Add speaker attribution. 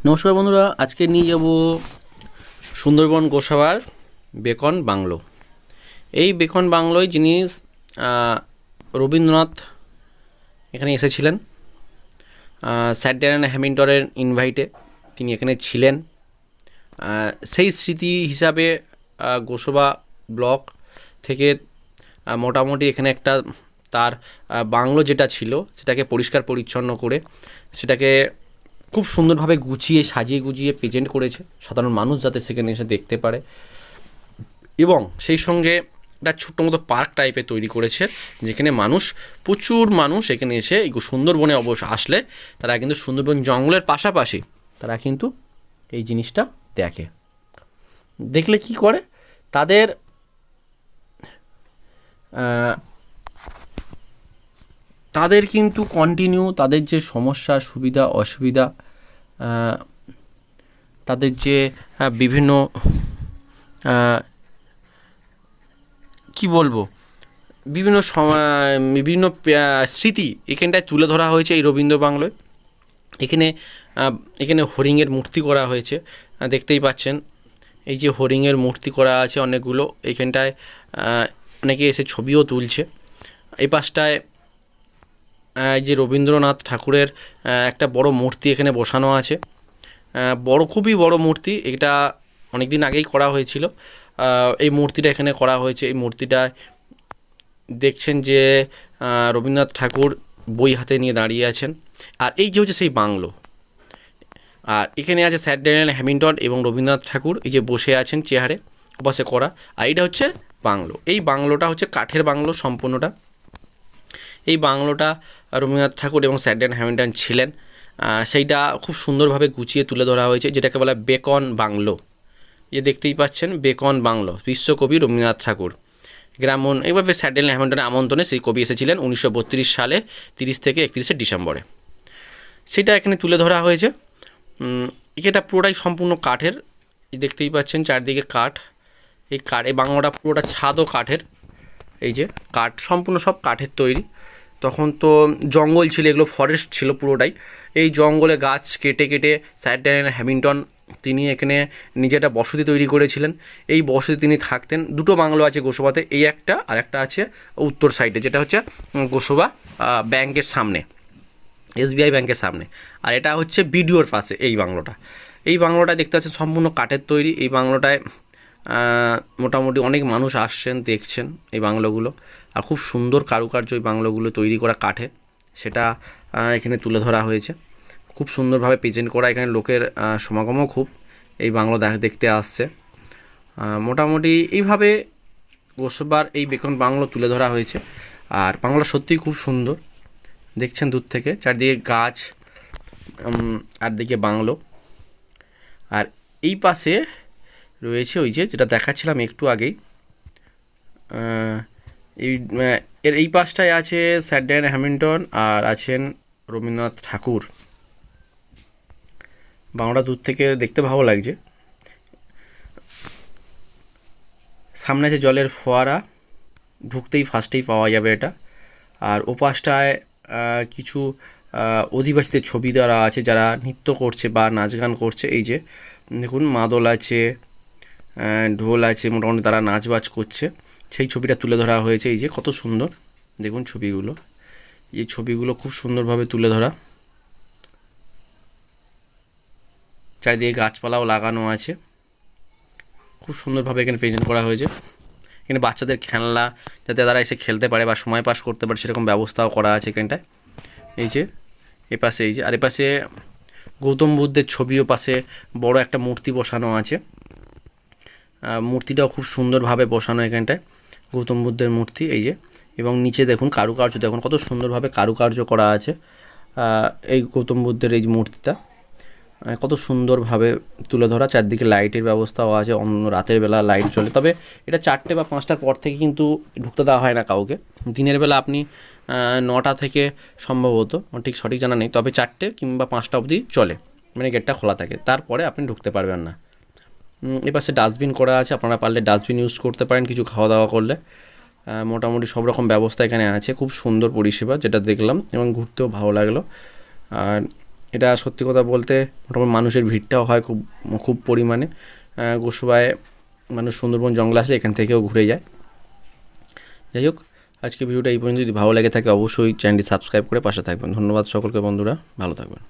Speaker 1: নমস্কার বন্ধুরা, আজকে নিয়ে যাব সুন্দরবন গোসাবার বেকন বাংলো। এই বেকন বাংলোয় যিনি রবীন্দ্রনাথ এখানে এসেছিলেন স্যার ড্যারেন হ্যামিল্টনের ইনভাইটে তিনি এখানে ছিলেন। সেই স্মৃতি হিসাবে গোসবা ব্লক থেকে মোটামুটি এখানে একটা তার বাংলো যেটা ছিল সেটাকে পরিষ্কার পরিচ্ছন্ন করে সেটাকে খুব সুন্দরভাবে গুছিয়ে সাজিয়ে গুজিয়ে প্রেজেন্ট করেছে সাধারণ মানুষ যাতে সেখানে এসে দেখতে পারে, এবং সেই সঙ্গে একটা ছোট্ট মতো পার্ক টাইপের তৈরি করেছে যেখানে প্রচুর মানুষ এখানে এসে এই সুন্দরবনে অবশ্য আসলে তারা কিন্তু সুন্দরবন জঙ্গলের পাশাপাশি তারা কিন্তু এই জিনিসটা দেখে। দেখলে কি করে তাদের তাদের কিন্তু কন্টিনিউ তাদের যে সমস্যা সুবিধা অসুবিধা, তাদের যে বিভিন্ন কি বলবো বিভিন্ন বিভিন্ন স্মৃতি এখানটায় তুলে ধরা হয়েছে এই রবীন্দ্র বাংলোয়। এখানে এখানে হরিণের মূর্তি করা হয়েছে, দেখতেই পাচ্ছেন এই যে হরিণের মূর্তি করা আছে অনেকগুলো। এইখানটায় অনেকে এসে ছবিও তুলছে। এই পাশটায় এই যে রবীন্দ্রনাথ ঠাকুরের একটা বড় মূর্তি এখানে বসানো আছে, খুবই বড় মূর্তি। এটা অনেক দিন আগেই করা হয়েছিল। এই মূর্তিটা এখানে করা হয়েছে। এই মূর্তিটায় দেখছেন যে রবীন্দ্রনাথ ঠাকুর বই হাতে নিয়ে দাঁড়িয়ে আছেন। আর এই যে হচ্ছে সেই বাংলো, আর এখানে আছে স্যার ড্যানিয়েল হ্যামিল্টন এবং রবীন্দ্রনাথ ঠাকুর এই যে বসে আছেন চেয়ারে বসে করা। আর এইটা হচ্ছে বাংলো। এই বাংলোটা হচ্ছে কাঠের বাংলো সম্পূর্ণটা। এই বাংলোটা রবীন্দ্রনাথ ঠাকুর এবং স্যার ড্যানিয়েল হ্যামিল্টন ছিলেন, সেইটা খুব সুন্দরভাবে গুছিয়ে তুলে ধরা হয়েছে, যেটাকে বলা বেকন বাংলো। যে দেখতেই পাচ্ছেন বেকন বাংলো, বিশ্বকবি রবীন্দ্রনাথ ঠাকুর গ্রামীণ এইভাবে স্যার ড্যানিয়েল হ্যামিল্টনের আমন্ত্রণে সেই কবি এসেছিলেন 1932 সালে 30 থেকে 31 ডিসেম্বরে। সেটা এখানে তুলে ধরা হয়েছে। এটা পুরোটাই সম্পূর্ণ কাঠের, দেখতেই পাচ্ছেন চারদিকে কাঠ। এই বাংলোটা পুরোটা ছাদও কাঠের। এই যে কাঠ, সম্পূর্ণ সব কাঠের তৈরি। তখন তো জঙ্গল ছিল, এগুলো ফরেস্ট ছিল পুরোটাই। এই জঙ্গলে গাছ কেটে কেটে স্যার ড্যানিয়েল হ্যামিল্টন তিনি এখানে নিজে একটা বসতি তৈরি করেছিলেন। এই বসতি তিনি থাকতেন। দুটো বাংলো আছে গোসবাতে, এই একটা আর একটা আছে উত্তর সাইডে, যেটা হচ্ছে গোসবা ব্যাংকের সামনে, SBI ব্যাংকের সামনে। আর এটা হচ্ছে বিডিওর পাশে এই বাংলোটা দেখতে পাচ্ছেন সম্পূর্ণ কাঠের তৈরি। এই বাংলোটায় মোটামুটি অনেক মানুষ আসছেন দেখছেন এই বাংলোগুলো। আর খুব সুন্দর কারুকার্য এই বাংলোগুলো তৈরি করা কাঠে, সেটা এখানে তুলে ধরা হয়েছে। খুব সুন্দরভাবে প্রেজেন্ট করা। এখানে লোকের সমাগমও খুব এই বাংলো দেখতে আসছে। মোটামুটি এইভাবে গোসবার এই বেকন বাংলো তুলে ধরা হয়েছে। আর বাংলো সত্যিই খুব সুন্দর, দেখছেন দূর থেকে চারদিকে গাছ আর দিকে বাংলো। আর এই পাশে রয়েছে ওই যেটা দেখাচ্ছিলাম একটু আগেই, এই পাশটায় আছে স্যার ড্যানিয়েল হ্যামিল্টন আর আছেন রবীন্দ্রনাথ ঠাকুর। বাংলাটা দূর থেকে দেখতে ভালো লাগছে। সামনে আছে জলের ফোয়ারা, ঢুকতেই ফার্স্টেই পাওয়া যাবে এটা। আর ওপাশটায় কিছু অধিবাসীদের ছবি দেওয়া আছে যারা নৃত্য করছে বা নাচ গান করছে। এই যে দেখুন মাদল আছে, ঢোল আছে, মোটামুটি তারা নাচবাজ করছে, সেই ছবিটা তুলে ধরা হয়েছে। এই যে কত সুন্দর দেখুন ছবিগুলো, এই ছবিগুলো খুব সুন্দরভাবে তুলে ধরা। চারিদিকে গাছপালাও লাগানো আছে, খুব সুন্দরভাবে এখানে প্রেজেন্ট করা হয়েছে। এখানে বাচ্চাদের খেলনা যাতে তারা এসে খেলতে পারে বা সময় পাস করতে পারে সেরকম ব্যবস্থাও করা আছে এখানটায়। এই যে এপাশে এই যে, আর এপাশে গৌতম বুদ্ধের ছবিও পাশে বড় একটা মূর্তি বসানো আছে। মূর্তিটাও খুব সুন্দরভাবে বসানো এখানটায়, গৌতম বুদ্ধের মূর্তি। এই যে, এবং নিচে দেখুন কারুকার্য দেখুন কত সুন্দরভাবে কারুকার্য করা আছে। এই গৌতম বুদ্ধের এই মূর্তিটা কত সুন্দরভাবে তুলে ধরা। চারদিকে লাইটের ব্যবস্থাও আছে, অন্য রাতের বেলা লাইট জ্বলে, তবে এটা 4টে বা 5টার পর থেকে কিন্তু ঢুকতে দেওয়া হয় না কাউকে। দিনের বেলা আপনি 9টা থেকে সম্ভবত, ঠিক সঠিক জানা নেই, তবে 4টে কিংবা 5টা অবধি চলে, মানে গেটটা খোলা থাকে, তারপরে আপনি ঢুকতে পারবেন না। এপাশে ডাস্টবিন করা আছে, আপনারা পারলে ডাস্টবিন ইউজ করতে পারেন কিছু খাওয়া দাওয়া করলে। মোটামুটি সব রকম ব্যবস্থা এখানে আছে, খুব সুন্দর পরিষেবা যেটা দেখলাম এবং ঘুরতেও ভালো লাগলো। আর এটা সত্যি কথা বলতে মোটামুটি মানুষের ভিড়টাও হয় খুব খুব পরিমাণে। গোসবায় মানুষ সুন্দরবন জঙ্গল আসলে এখান থেকেও ঘুরে যায়। যাই হোক, আজকে ভিডিওটা এই পর্যন্ত। যদি ভালো লেগে থাকে অবশ্যই চ্যানেলটি সাবস্ক্রাইব করে পাশে থাকবেন। ধন্যবাদ সকলকে বন্ধুরা, ভালো থাকবেন।